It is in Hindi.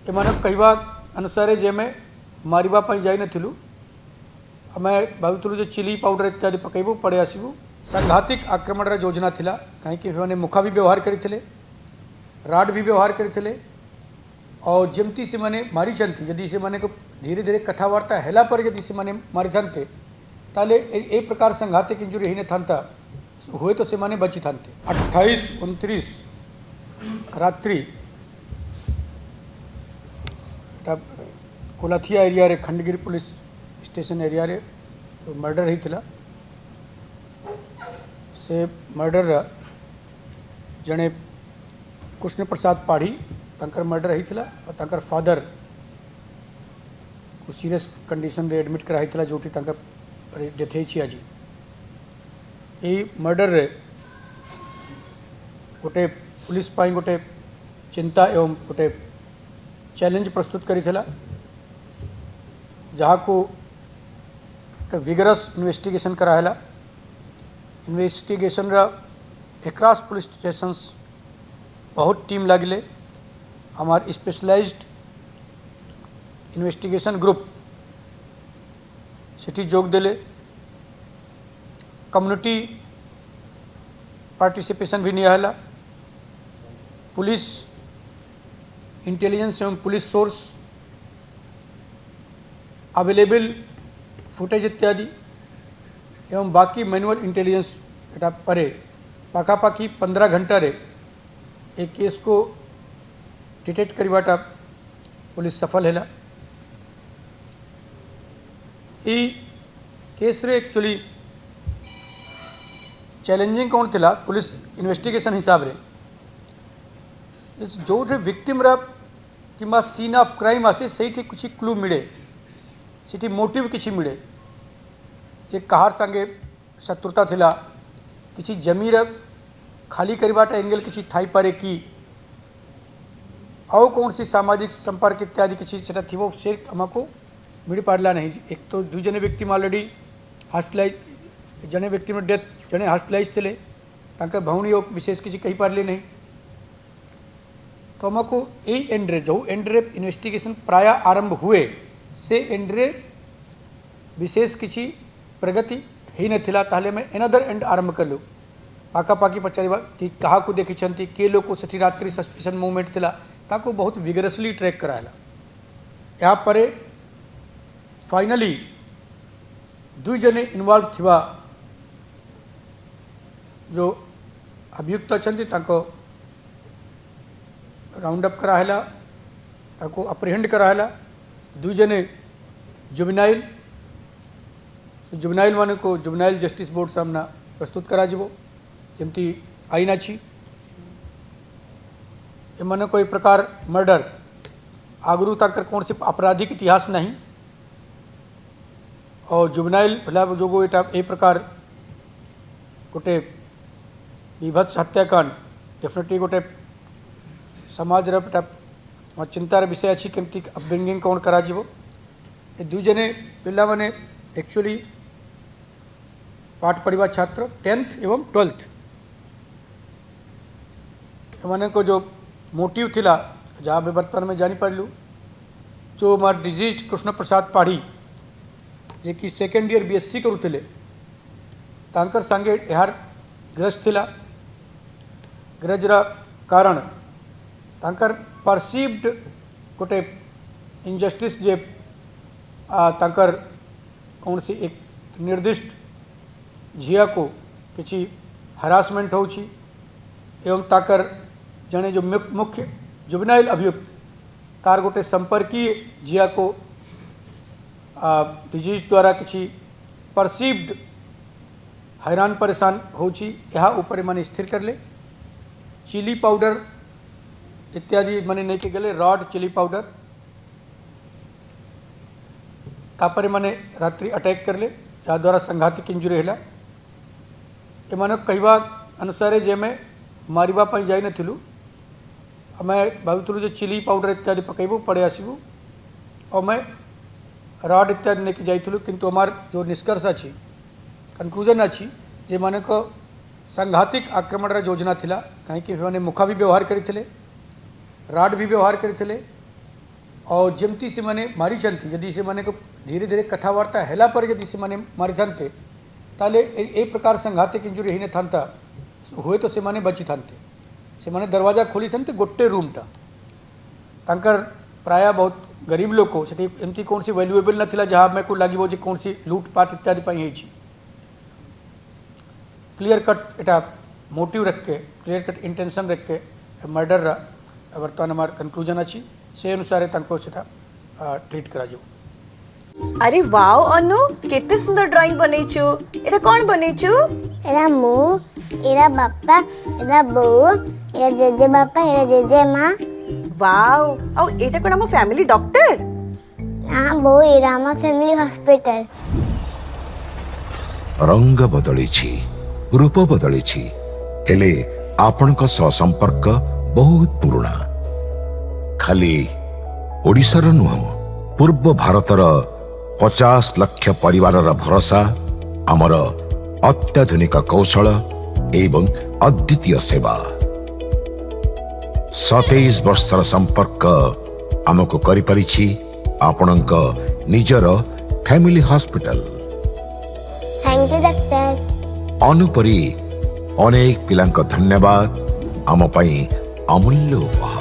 एमान कहवा अनुसार जे आम मारवाई जाइलु आम भावुलु जे चिली पाउडर इत्यादि पकईबू पड़े आसबू। सांघातिक आक्रमण योजना थिला कहीं मुखा भी व्यवहार करते राड भी व्यवहार करते और जमती से माने मारी जदि से माने को धीरे धीरे कथबार्ता है जदि से माने मारी थांते ताले ए प्रकार सांघातिक इंजुरी ही था हुए तो से माने बची थांते। 28-29 रात्रि कोलाथिया एरिया रे खंडगिरी पुलिस स्टेशन एरिया रे तो मर्डर ही थिला। से मर्डर जड़े कृष्ण प्रसाद पाढ़ी तंकर मर्डर ही थिला और तंकर फादर को सीरियस कंडीशन रे एडमिट कराई थिला जोटी तंकर डेथ ही आज। ये मर्डर रे गोटे पुलिस पाई गोटे चिंता एवं गोटे चैलेंज प्रस्तुत करी थिला जहाँ को विगरस इन्वेस्टिगेशन कराला। इन्वेस्टिगेशन रा एक्रॉस पुलिस स्टेशंस बहुत टीम लगिले हमार स्पेशलाइज्ड इन्वेस्टिगेशन ग्रुप सेठी जोग देले। कम्युनिटी पार्टिसिपेशन भी नियाला। पुलिस इंटेलिजेंस एवं पुलिस सोर्स अवेलेबल फुटेज इत्यादि एवं बाकी मैनुअल इंटेलिजेंस एटा परे पाखापाखी 15 घंटा रे एक केस को डिटेक्ट करवाटा पुलिस सफल है। ई केस रे एक्चुअली चैलेंजिंग कौन थिला पुलिस इन्वेस्टिगेशन हिसाब रे जो विक्टिम रा कि सीन ऑफ क्राइम आसे से कुछ क्लू मिले से मोटिव किसी मिले जे कहार संगे शत्रुता थिला किसी जमीर खाली करवाटा एंगल किसी थाई पारे कि आउ कौन सी सामाजिक संपर्क इत्यादि किसी से थी वो से हमको मिल पारला नहीं। एक तो दुई जने व्यक्ति ऑलरेडी हॉस्पिटलाइज जने व्यक्ति में डेथ जने हॉस्पिटलाइज थे तांकर भौणी विशेष किसी कही पारले नहीं। तो हमको यही एंड्रे जो एंड्रे इन्वेस्टिगेशन प्राय आरंभ हुए से एंड्रे विशेष किसी प्रगति ही नथिला ताले में एनदर एंड आरंभ कलु पाखापाखी पचारिबा कि कहा को देखी छंती के लोग को सेठी रात्रि सस्पिशन मूवमेंट थिला ताको बहुत विगरसली ट्रैक कराला। यहाँ पर फाइनली दुई जने इन्वॉल्व थिबा जो अभियुक्त अछंती ताको राउंड अप कराला ताको अप्रिहेंड कराला। दुई जने जुवेनाइल जुवेनाइल मान को जुवेनाइल जस्टिस बोर्ड सामना प्रस्तुत करा जमती आईन अच्छी एमान कोई प्रकार मर्डर आगरू तक कौन से आपराधिक इतिहास नहीं और जुवेनाइल भला जो एटा ए प्रकार गोटे विभत्स हत्याकांड डेफिनेटली गोटे समाज चिंतार विषय अच्छी केमती अपब्रिंगिंग कौन करा दुई जने पिला माने एक्चुअली पाठ पढ़ा छात्र 10th एवं 12th एमान को जो मोटिव थिला जहाँ वर्तमान में जानी पारू जो हमार डिजीज कृष्ण प्रसाद पाढ़ी जे कि 2nd ईयर BSc करुले तांकर संगे यार ग्रज थिला। ग्रजरा कारण तांकर परसीव्ड गोटे इनजस्टिस जे तांकर कौन सी एक निर्दिष्ट झिया को किसी हरासमेंट होची एवं ताकर जने जो मुख्य जुवेनाइल अभियुक्त तार गोटे संपर्कीय झिया को डिजीज द्वारा किसी परसीव्ड हैरान परेशान होची यहाँ ऊपर माने स्थिर कर ले। चिली पाउडर इत्यादि माने नहीं के गले रॉड चिली पाउडर तापर माने रात्रि अटैक कर ले जहाँ द्वारा संघातिक इंजुरी है। एमान कहवा अनुसार जे आम मारवाई जाइलु आम भावुलु जे चिली पाउडर इत्यादि पकईबू पड़े आसबू और मैं रॉड इत्यादि लेके जाइलु किंतु हमार जो निष्कर्ष अच्छी कनक्लूजन अच्छी जे माने को सांघातिक आक्रमण योजना थिला कहीं मुखा भी व्यवहार करते राड भी व्यवहार करते और जमती से माने मारी चंती जदि से माने को धीरे धीरे कथावार्ता हैला पर जदि से माने मारी थांते ताले ए प्रकार संघातिक इंजुरी हिने थांता हुए तो से माने बची थांते से माने दरवाजा खोली थांते गोटे रूमटा तांकर प्राय बहुत गरीब लोक से एमती कौन सी वैल्युएबल नथिला जहाँ मैं को लगे जे कौन सी लूटपाट इत्यादि पाई होई क्लियर कट एटा मोटिव रख के क्लियर कट इंटेंशन रख के मर्डर बर्तमान हमार कन्क्लूजन अच्छी से अनुसार तांको सेटा ट्रीट करा जो। अरे वाओ अनु केते सुंदर ड्राइंग बनेछु एटा कोन बनेछु एरा मु एरा बापा एरा बो एरा जेजे बापा एरा जेजे माँ वाओ औ एटा कोन हम फैमिली डॉक्टर हाँ बो एरा हम फैमिली हॉस्पिटल रंग बदलिछि रूप बदलिछि हेले आपणक सह संपर्क बहुत पुराना खाली ओडिशार नुह पूर्व भारतर 50 लाख परिवार भरोसा आमर अत्याधुनिक कौशल एवं अद्वितीय सेवा 27 वर्षर संपर्क आमको करि परिछि आपणक निजर family hospital. Thank you doctor. अनुपरी अनेक पिलांक धन्यवाद आम पई अमूल्य उपहार।